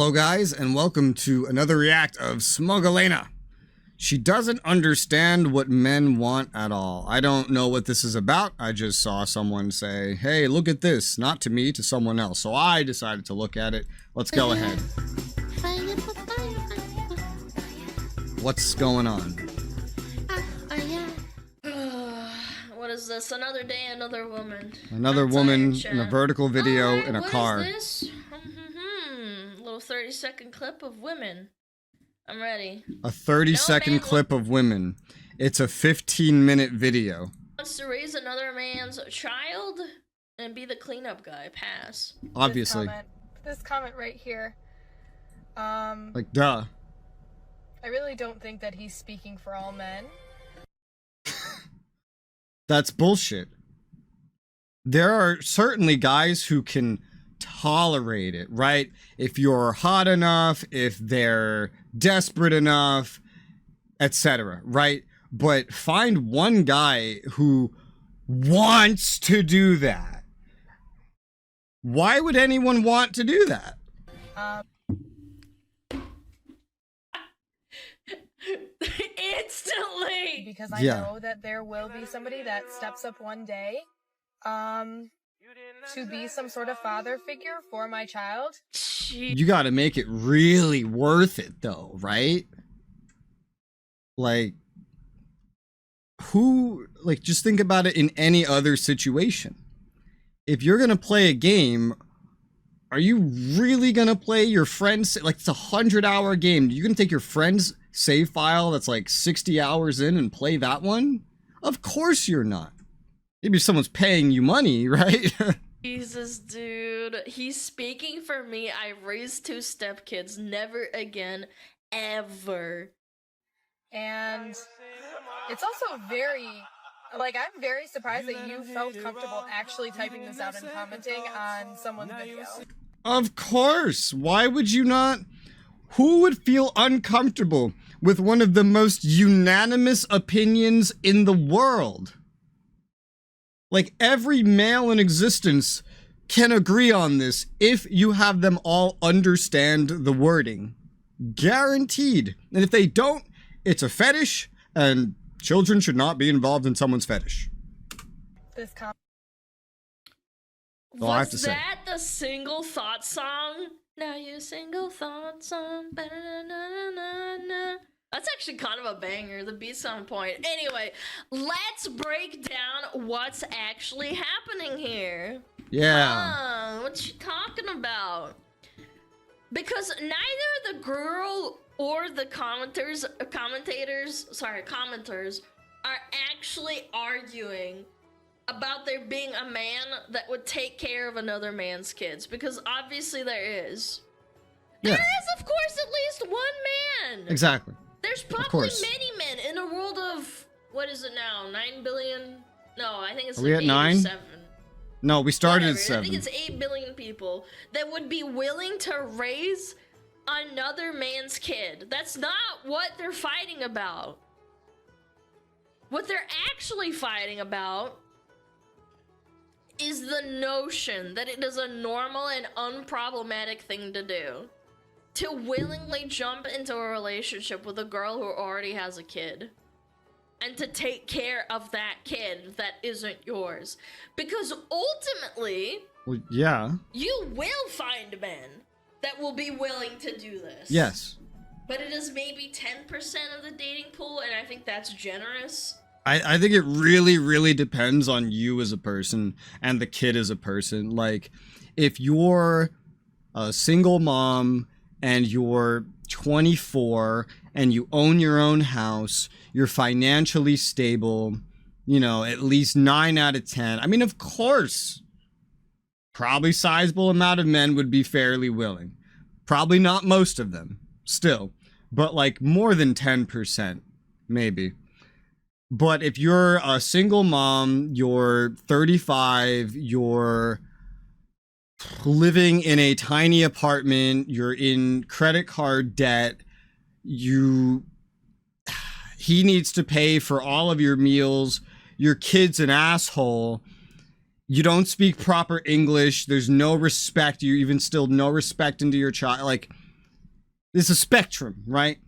Hello guys, and welcome to another react of SmugAlana. She doesn't understand what men want at all. I don't know what this is about. I just saw someone say, hey, look at this. Not to me, to someone else. So I decided to look at it. Let's go ahead. What's going on? What is this? Another day, another woman. Another woman in a vertical video in a car. What is this? Little 30-second clip of women. I'm ready. A 30-second clip of women. It's a 15-minute video. Wants to raise another man's child and be the cleanup guy. Pass. Obviously. This comment right here. Like, duh. I really don't think that he's speaking for all men. That's bullshit. There are certainly guys who can tolerate it, right? If you're hot enough, if they're desperate enough, etc., right? But find one guy who wants to do that. Why would anyone want to do that? Instantly! Because I know that there will be somebody that steps up one day, to be some sort of father figure for my child. You gotta make it really worth it though, right? Like, just think about it in any other situation. If you're gonna play a game, are you really gonna play your friend's, like, it's a 100-hour game? You gonna take your friend's save file that's like 60 hours in and play that one? Of course you're not. Maybe someone's paying you money, right? Jesus, dude. He's speaking for me. I raised 2 stepkids. Never again. Ever. And it's also very... Like, I'm very surprised that you felt comfortable actually typing this out and commenting on someone's video. Of course. Why would you not? Who would feel uncomfortable with one of the most unanimous opinions in the world? Like, every male in existence can agree on this if you have them all understand the wording. Guaranteed. And if they don't, it's a fetish, and children should not be involved in someone's fetish. This comment. Was that the single thought song? Now you single thought song. Ba-da-da-da-da-da. That's actually kind of a banger. The beat's on point. Anyway, let's break down what's actually happening here. Yeah. What's she talking about? Because neither the girl or the commenters are actually arguing about there being a man that would take care of another man's kids, because obviously there is. Yeah. There is, of course, at least one man. Exactly. There's probably many men in a world of, what is it now, 9 billion? No, I think it's Are we at 9? 7. No, we started Whatever. at 7. I think it's 8 billion people that would be willing to raise another man's kid. That's not what they're fighting about. What they're actually fighting about is the notion that it is a normal and unproblematic thing to do. To willingly jump into a relationship with a girl who already has a kid. And to take care of that kid that isn't yours. Because ultimately, well, yeah, you will find men that will be willing to do this. Yes. But it is maybe 10% of the dating pool, and I think that's generous. I think it really, really depends on you as a person and the kid as a person. Like, if you're a single mom and you're 24 and you own your own house, you're financially stable, you know, at least 9 out of 10. I mean, of course, probably sizable amount of men would be fairly willing. Probably not most of them, still, but like more than 10%, maybe. But if you're a single mom, you're 35, you're living in a tiny apartment, you're in credit card debt, he needs to pay for all of your meals, your kid's an asshole, you don't speak proper English, there's no respect, you even still no respect into your child, like, It's a spectrum, right?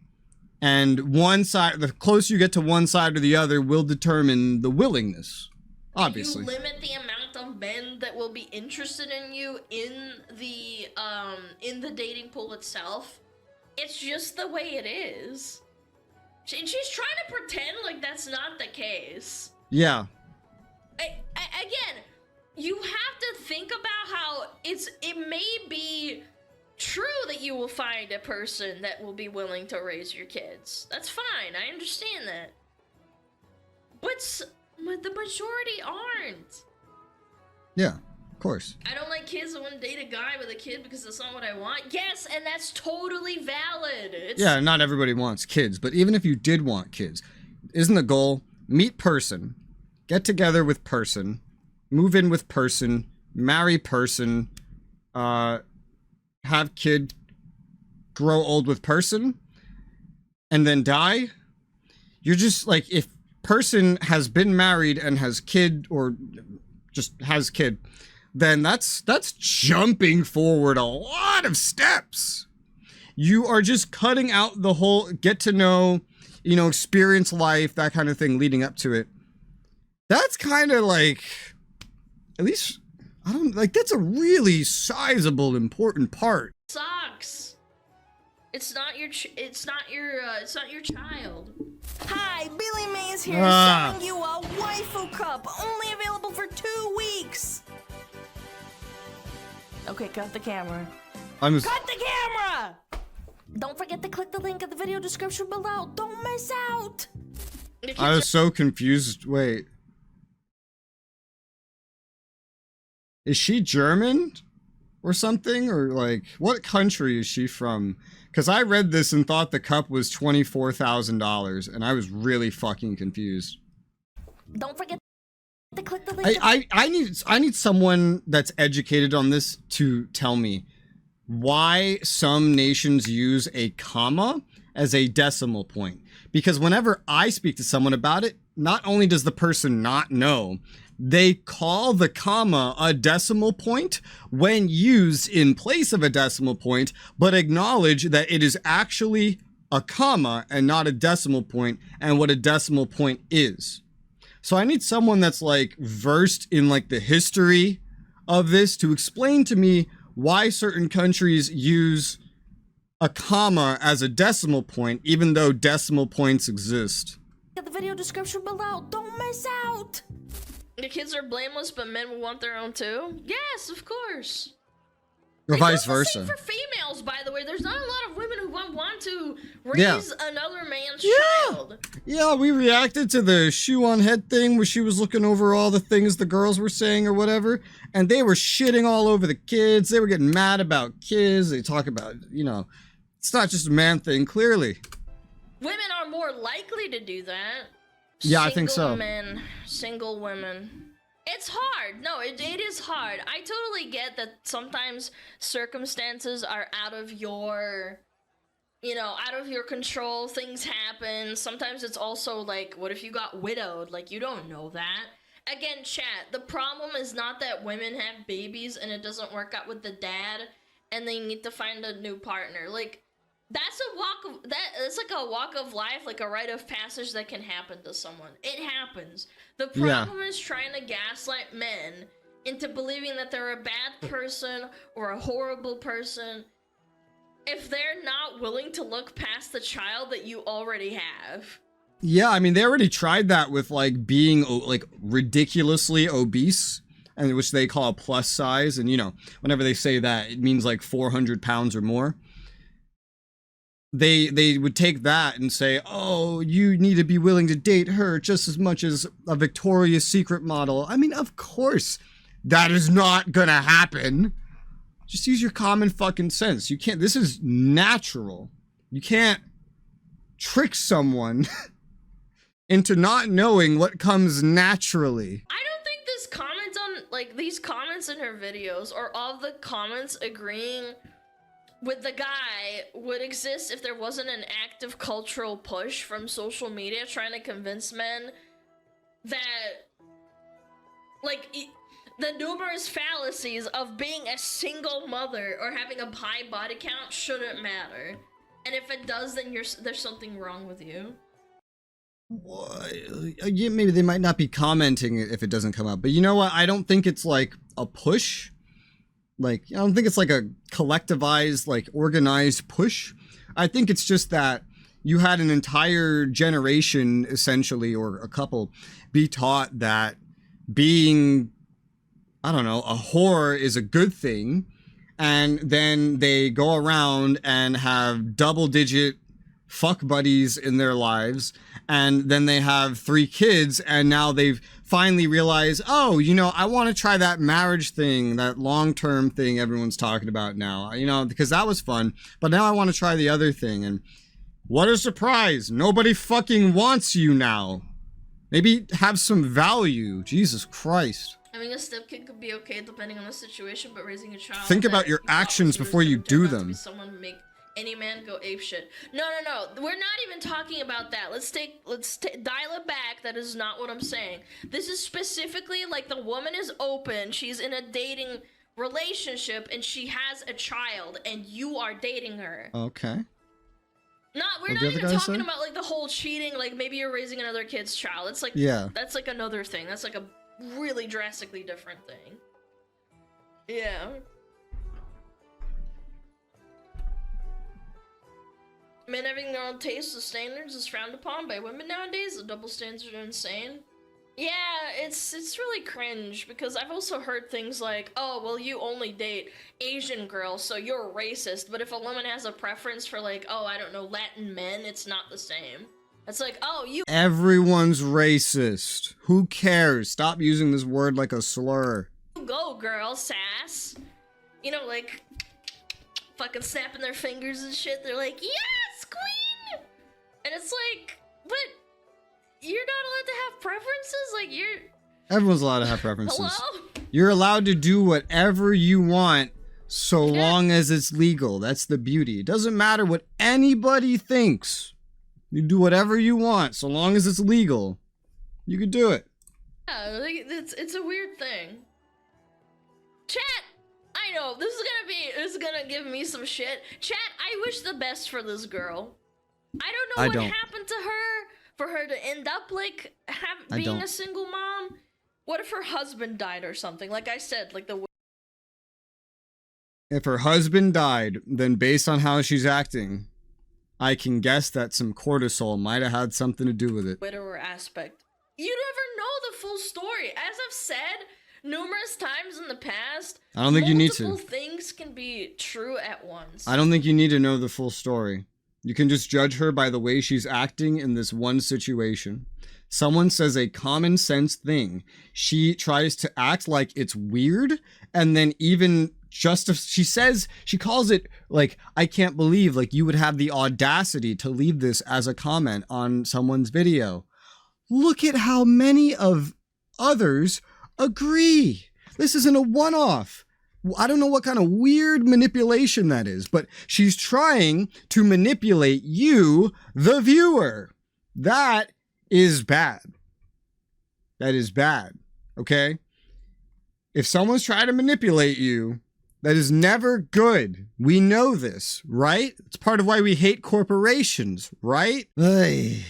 And one side, the closer you get to one side or the other, will determine the willingness. Obviously. You limit the amount of men that will be interested in you in the dating pool itself. It's just the way it is. She's trying to pretend like that's not the case. Yeah. Again, you have to think about how it may be true that you will find a person that will be willing to raise your kids. That's fine. I understand that. But the majority aren't. Yeah, of course. I don't like kids. I want to date a guy with a kid because that's not what I want. Yes, and that's totally valid. Yeah, not everybody wants kids, but even if you did want kids, isn't the goal meet person, get together with person, move in with person, marry person, have kid, grow old with person, and then die? You're just like, if person has been married and has kid, or just has kid, then that's jumping forward a lot of steps. You are just cutting out the whole get to know, experience life, that kind of thing leading up to it. That's kind of like, at least, I don't, like, that's a really sizable, important part. Sucks. It's not your child. Hi, Billy Mays here, selling you a Waifu Cup, only available for 2 weeks. Okay, cut the camera. Cut the camera! Don't forget to click the link in the video description below. Don't miss out. I was so confused. Wait. Is she German or something? Or like, what country is she from? Because I read this and thought the cup was $24,000, and I was really fucking confused. Don't forget to click the link. I need someone that's educated on this to tell me why some nations use a comma as a decimal point. Because whenever I speak to someone about it, not only does the person not know, they call the comma a decimal point when used in place of a decimal point, but acknowledge that it is actually a comma and not a decimal point, and what a decimal point is. So I need someone that's like versed in like the history of this to explain to me why certain countries use a comma as a decimal point, even though decimal points exist. Get the video description below. Don't miss out. The kids are blameless, but men will want their own too? Yes, of course. Or vice It's the versa. same for females, by the way. There's not a lot of women who want to raise another man's child. Yeah, we reacted to the shoe on head thing where she was looking over all the things the girls were saying or whatever, and they were shitting all over the kids. They were getting mad about kids. They talk about, it's not just a man thing, clearly. Women are more likely to do that. Yeah, I think so. Single men, single women. It's hard. No, it is hard. I totally get that sometimes circumstances are out of your, out of your control. Things happen. Sometimes it's also like, what if you got widowed? Like, you don't know that. Again, chat, the problem is not that women have babies and it doesn't work out with the dad and they need to find a new partner. Like, it's like a walk of life, like a rite of passage that can happen to someone. It happens. The problem is trying to gaslight men into believing that they're a bad person or a horrible person if they're not willing to look past the child that you already have. Yeah, I mean, they already tried that with like being like ridiculously obese, and which they call a plus size. And whenever they say that, it means like 400 pounds or more. They would take that and say, oh, you need to be willing to date her just as much as a Victoria's Secret model. I mean, of course, that is not gonna happen. Just use your common fucking sense. You can't, this is natural. You can't trick someone into not knowing what comes naturally. I don't think this comment on, like, these comments in her videos, or all the comments agreeing with the guy, would exist if there wasn't an active cultural push from social media trying to convince men that, like, the numerous fallacies of being a single mother or having a high body count shouldn't matter. And if it does, then there's something wrong with you. Yeah, maybe they might not be commenting if it doesn't come up, but you know what? I don't think it's like a push. Like, I don't think it's like a collectivized, like organized push. I think it's just that you had an entire generation, essentially, or a couple, be taught that being, I don't know, a whore is a good thing. And then they go around and have double-digit fuck buddies in their lives. And then they have 3 kids, and now they've finally realized, oh, you know, I want to try that marriage thing, that long-term thing everyone's talking about now, you know, because that was fun. But now I want to try the other thing. And what a surprise. Nobody fucking wants you now. Maybe have some value. Jesus Christ. Having a stepkid could be okay depending on the situation, but raising a child... Think about your actions before you do them. Someone make any man go apeshit. No. We're not even talking about that. Let's dial it back. That is not what I'm saying. This is specifically like the woman is open. She's in a dating relationship and she has a child and you are dating her. Okay. We're not even talking about like the whole cheating. Like maybe you're raising another kid's child. It's like, yeah, that's like another thing. That's like a really drastically different thing. Yeah. Men having their own tastes and standards is frowned upon by women nowadays. The double standards are insane. Yeah, it's really cringe because I've also heard things like, oh, well, you only date Asian girls, so you're a racist. But if a woman has a preference for like, oh, I don't know, Latin men, it's not the same. It's like, oh, you... Everyone's racist. Who cares? Stop using this word like a slur. Go, girl, sass. You know, like, fucking snapping their fingers and shit. They're like, yes, queen! And it's like, but you're not allowed to have preferences? Like, Everyone's allowed to have preferences. Hello? You're allowed to do whatever you want so long as it's legal. That's the beauty. It doesn't matter what anybody thinks. You do whatever you want, so long as it's legal. You can do it. Yeah, like, it's a weird thing. Chat! I know, this is gonna give me some shit. Chat, I wish the best for this girl. I don't know what happened to her for her to end up, like, being a single mom. What if her husband died or something? Like I said, like the... If her husband died, then based on how she's acting, I can guess that some cortisol might have had something to do with it. Widower aspect. You never know the full story. As I've said numerous times in the past, I don't think you need to. Multiple things can be true at once. I don't think you need to know the full story. You can just judge her by the way she's acting in this one situation. Someone says a common sense thing. She tries to act like it's weird, and then even she calls it like, I can't believe like you would have the audacity to leave this as a comment on someone's video. Look at how many of others agree. This isn't a one-off. I don't know what kind of weird manipulation that is, but she's trying to manipulate you, the viewer. That is bad. That is bad, okay? If someone's trying to manipulate you, that is never good. We know this, right? It's part of why we hate corporations, right? Ay.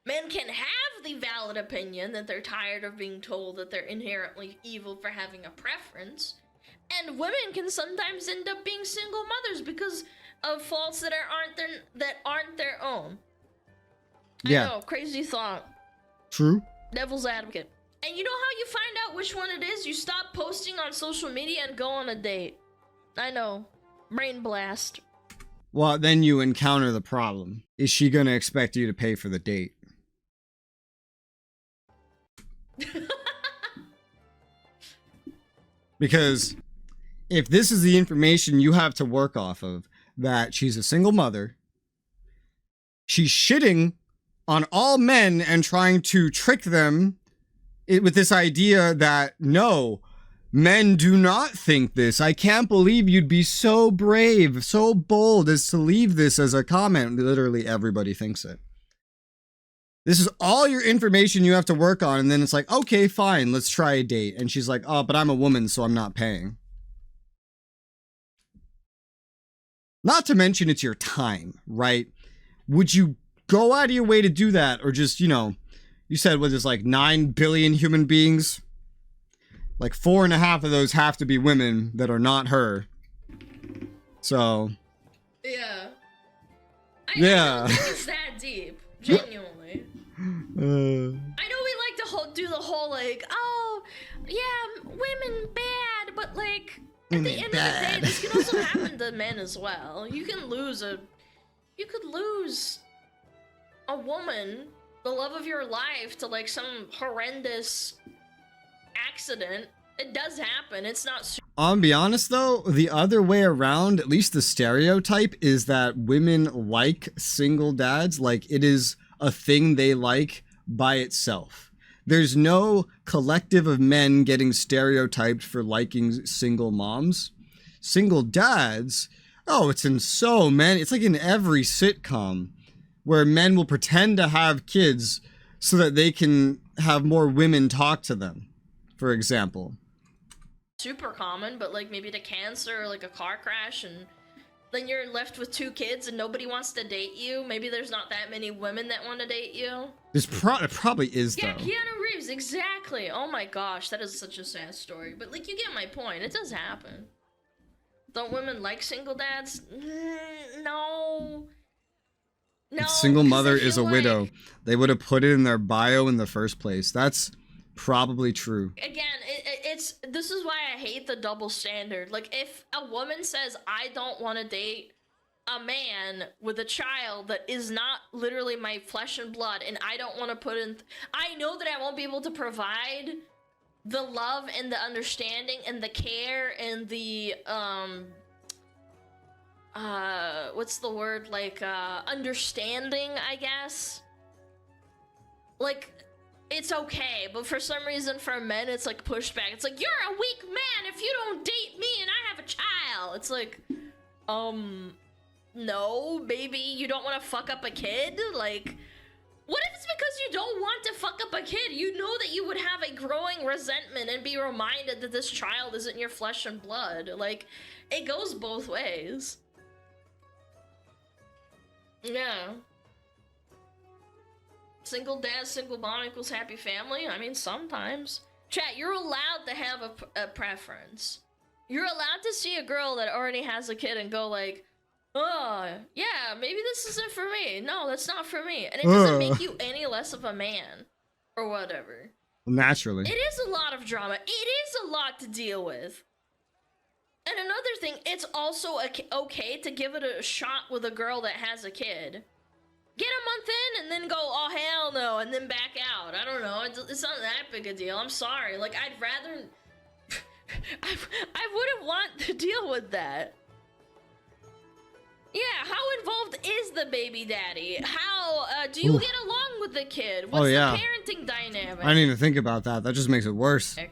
Men can have the valid opinion that they're tired of being told that they're inherently evil for having a preference. And women can sometimes end up being single mothers because of faults that aren't their own. Yeah. I know, crazy thought. True. Devil's advocate. And you know how you find out which one it is? You stop posting on social media and go on a date. I know. Brain blast. Well, then you encounter the problem. Is she gonna expect you to pay for the date? Because if this is the information you have to work off of, that she's a single mother, she's shitting on all men and trying to trick them with this idea that, no, men do not think this. I can't believe you'd be so brave, so bold as to leave this as a comment. Literally everybody thinks it. This is all your information you have to work on, and then it's like, okay, fine, let's try a date. And she's like, oh, but I'm a woman, so I'm not paying. Not to mention it's your time, right? Would you go out of your way to do that? Or just, you said what is like 9 billion human beings? Like 4.5 of those have to be women that are not her. So. Yeah. I Yeah. don't think it's that deep. Genuinely. I know we like to do the whole like, oh, yeah, women bad, but like, at the end of the day, this can also happen to men as well. You could lose a woman, the love of your life, to like some horrendous accident. It does happen. It's not. I'll be honest though, the other way around, at least the stereotype, is that women like single dads. Like, it is a thing they like by itself. There's no collective of men getting stereotyped for liking single moms. Single dads, it's in so many. It's like in every sitcom where men will pretend to have kids so that they can have more women talk to them, for example. Super common, but like maybe to cancer or like a car crash, and then you're left with 2 kids and nobody wants to date you. Maybe there's not that many women that want to date you. It probably is, though. Yeah, Keanu Reeves, exactly. Oh my gosh, that is such a sad story. But like, you get my point. It does happen. Don't women like single dads? No. No. Single mother is a widow. They would have put it in their bio in the first place. That's probably true. Again, this is why I hate the double standard. Like, if a woman says, I don't want to date a man with a child that is not literally my flesh and blood, and I don't want to put in, I know that I won't be able to provide the love and the understanding and the care and the, what's the word, like, understanding, I guess. Like, it's okay, but for some reason for men it's like pushed back. It's like, you're a weak man if you don't date me and I have a child. It's like, no, baby, you don't want to fuck up a kid? Like, what if it's because you don't want to fuck up a kid? You know that you would have a growing resentment and be reminded that this child isn't your flesh and blood. Like, it goes both ways. Yeah. Single dad, single mom equals happy family? I mean, sometimes. Chat, you're allowed to have a preference. You're allowed to see a girl that already has a kid and go like, oh, yeah, maybe this isn't for me. No, that's not for me. And it doesn't make you any less of a man. Or whatever. Naturally. It is a lot of drama. It is a lot to deal with. And another thing, it's also okay to give it a shot with a girl that has a kid. Get a month in and then go, oh, hell no, and then back out. I don't know. It's not that big a deal. I'm sorry. Like, I'd rather... I wouldn't want to deal with that. Yeah, how involved is the baby daddy? How, do you get along with the kid? What's the parenting dynamic? I didn't even think about that. That just makes it worse. Yeah.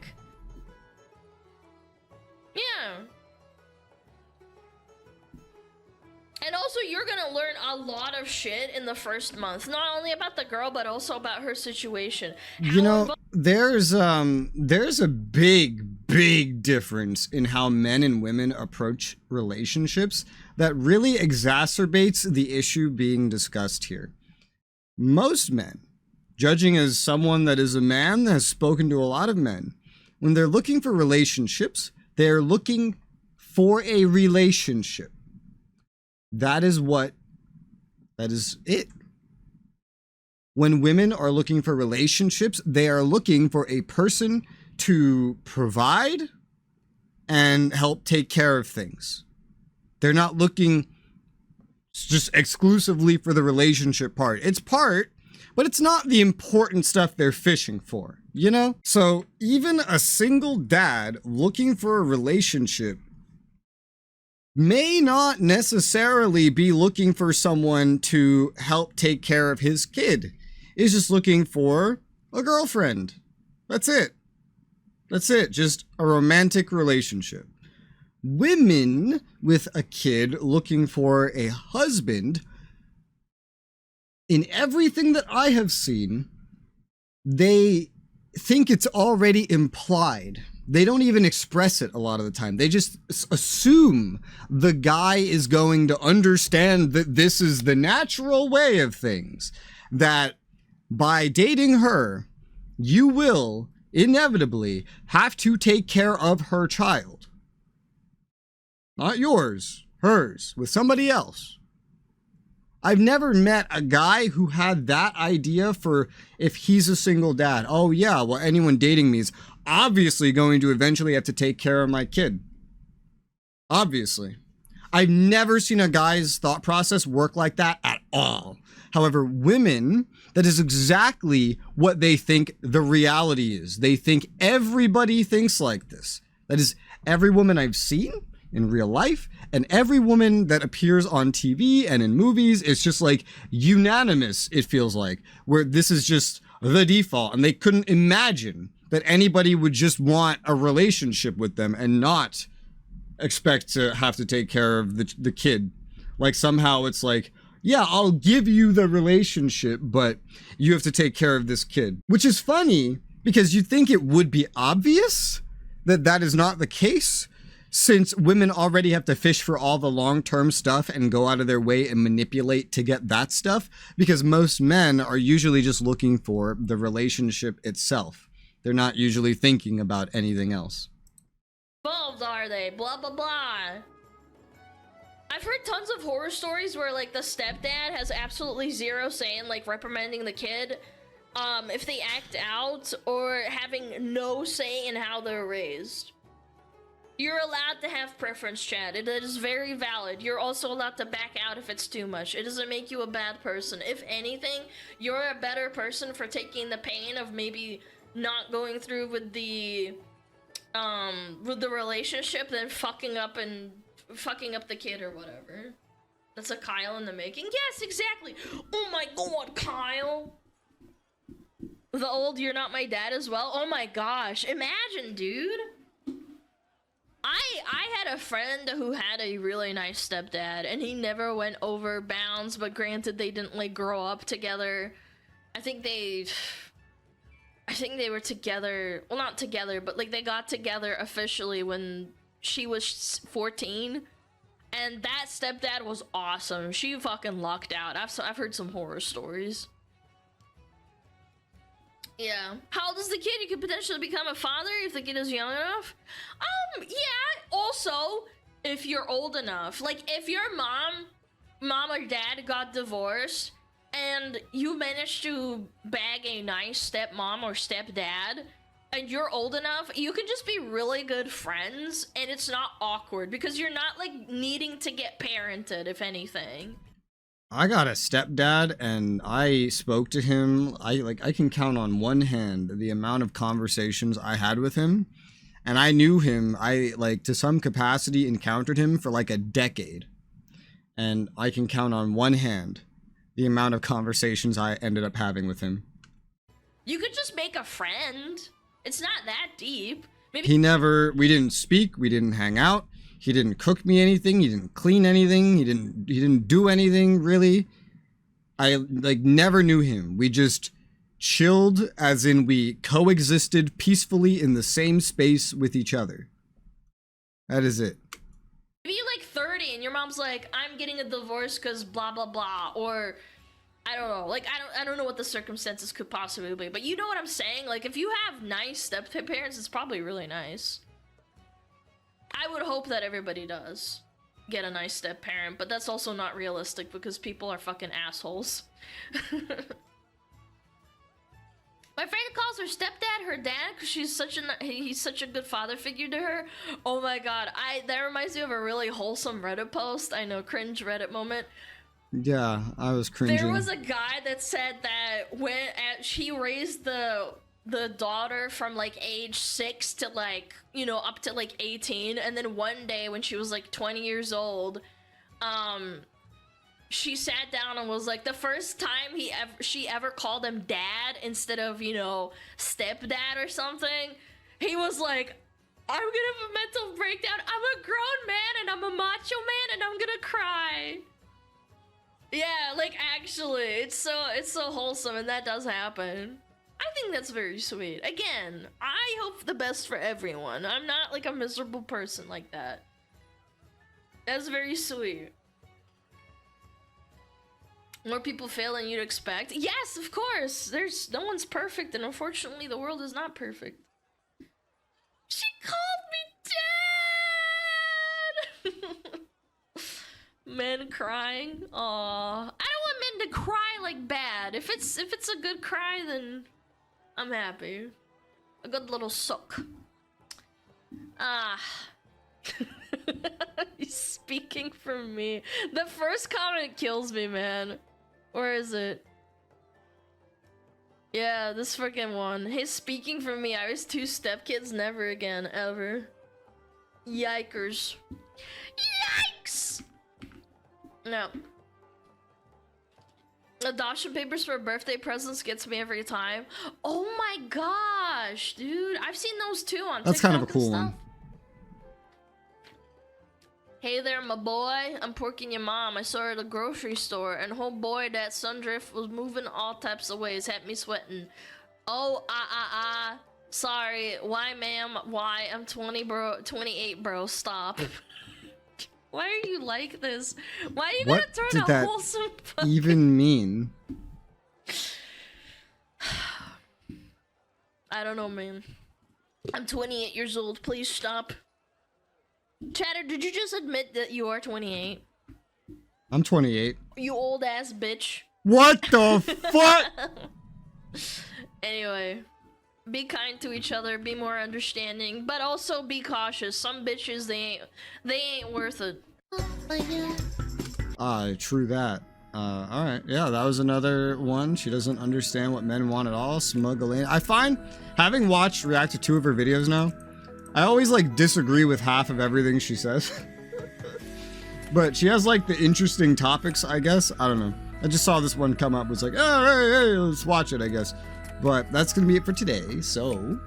And also, you're gonna learn a lot of shit in the first month. Not only about the girl, but also about her situation. You know, there's a big difference in how men and women approach relationships that really exacerbates the issue being discussed here. Most men, judging as someone that is a man that has spoken to a lot of men, when they're looking for relationships, they're looking for a relationship. That is it. When women are looking for relationships, they are looking for a person to provide and help take care of things. They're not looking just exclusively for the relationship part. It's part, but it's not the important stuff they're fishing for, you know? So even a single dad looking for a relationship may not necessarily be looking for someone to help take care of his kid. Is just looking for a girlfriend. That's it. Just a romantic relationship. Women with a kid looking for a husband, in everything that I have seen, they think it's already implied They don't even express it a lot of the time. They just assume the guy is going to understand that this is the natural way of things. That by dating her, you will inevitably have to take care of her child. Not yours, hers, with somebody else. I've never met a guy who had that idea for if he's a single dad. Oh yeah, well, anyone dating me is obviously going to eventually have to take care of my kid. Obviously. I've never seen a guy's thought process work like that at all. However, women, that is exactly what they think the reality is. They think everybody thinks like this. That is every woman I've seen in real life, and every woman that appears on TV and in movies. It's just like unanimous, it feels like, where this is just the default, and they couldn't imagine that anybody would just want a relationship with them and not expect to have to take care of the kid. Like somehow it's like, yeah, I'll give you the relationship, but you have to take care of this kid. Which is funny, because you'd think it would be obvious that that is not the case, since women already have to fish for all the long-term stuff and go out of their way and manipulate to get that stuff, because most men are usually just looking for the relationship itself. They're not usually thinking about anything else. Involved are they? Blah blah blah. I've heard tons of horror stories where like the stepdad has absolutely zero say in like reprimanding the kid if they act out, or having no say in how they're raised. You're allowed to have preference, Chad. It is very valid. You're also allowed to back out if it's too much. It doesn't make you a bad person. If anything, you're a better person for taking the pain of maybe not going through with the relationship than fucking up the kid or whatever. That's a Kyle in the making. Yes, exactly. Oh my god, Kyle. The old "you're not my dad" as well. Oh my gosh. Imagine, dude. I had a friend who had a really nice stepdad, and he never went over bounds, but granted, they didn't like grow up together. I think they were together, well, not together, but like they got together officially when she was 14, and that stepdad was awesome. She fucking lucked out. I've heard some horror stories. Yeah. How old is the kid? You could potentially become a father if the kid is young enough. Yeah. Also, if you're old enough, like if your mom or dad got divorced and you managed to bag a nice stepmom or stepdad, and you're old enough, you can just be really good friends, and it's not awkward because you're not like needing to get parented, if anything. I got a stepdad, and I spoke to him. I can count on one hand the amount of conversations I had with him, and I knew him. I to some capacity encountered him for like a decade, and I can count on one hand the amount of conversations I ended up having with him. You could just make a friend. It's not that deep. Maybe we didn't speak, we didn't hang out. He didn't cook me anything. He didn't clean anything. He didn't do anything really. I never knew him. We just chilled, as in we coexisted peacefully in the same space with each other. That is it. Maybe you're like 30 and your mom's like, I'm getting a divorce because blah blah blah, or I don't know. Like I don't know what the circumstances could possibly be, but you know what I'm saying? Like if you have nice step parents, it's probably really nice. I would hope that everybody does get a nice step parent, but that's also not realistic because people are fucking assholes. My friend calls her stepdad her dad because he's such a good father figure to her. Oh my god, that reminds me of a really wholesome Reddit post. I know, cringe Reddit moment. Yeah, I was cringing. There was a guy that said that she raised the daughter from like age 6 to like, you know, up to like 18, and then one day when she was like 20 years old, she sat down and was like, the first time she ever called him dad instead of, you know, stepdad or something, he was like, I'm gonna have a mental breakdown. I'm a grown man and I'm a macho man and I'm gonna cry. Yeah, like actually, it's so wholesome, and that does happen. I think that's very sweet. Again, I hope the best for everyone. I'm not like a miserable person like that. That's very sweet. More people fail than you'd expect. Yes, of course. There's no one's perfect, and unfortunately the world is not perfect. She called me dad! Men crying. Aww. I don't want men to cry like bad. If it's a good cry, then I'm happy. A good little suck. Ah. He's speaking for me. The first comment kills me, man. Where is it? Yeah, this freaking one. He's speaking for me. I was 2 stepkids, never again, ever. Yikers. Yikes! No. Adoption papers for birthday presents gets me every time. Oh my gosh, dude. I've seen those too on TikTok. That's kind of a cool one. Hey there, my boy. I'm porking your mom. I saw her at the grocery store, and oh boy, that sundrift was moving all types of ways. Had me sweating. Oh, sorry. Why, ma'am? Why? I'm 28, bro. Stop. Why are you like this? Why are you gonna turn a wholesome fucking... even mean? I don't know, man. I'm 28 years old. Please stop. Chatter, did you just admit that you are 28? I'm 28. You old ass bitch. What the fuck? Anyway, be kind to each other, be more understanding, but also be cautious. Some bitches, they ain't worth it. True that. Alright, yeah, that was another one. She doesn't understand what men want at all. SmugAlana. I find, having watched react to 2 of her videos now, I always like disagree with half of everything she says. But she has like the interesting topics, I guess. I don't know. I just saw this one come up, was like, oh, hey, let's watch it, I guess. But that's gonna be it for today. So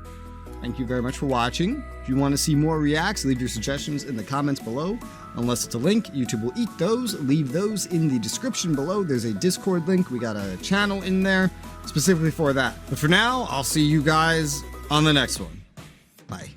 thank you very much for watching. If you want to see more reacts, leave your suggestions in the comments below. Unless it's a link, YouTube will eat those. Leave those in the description below. There's a Discord link. We got a channel in there specifically for that. But for now, I'll see you guys on the next one. Bye.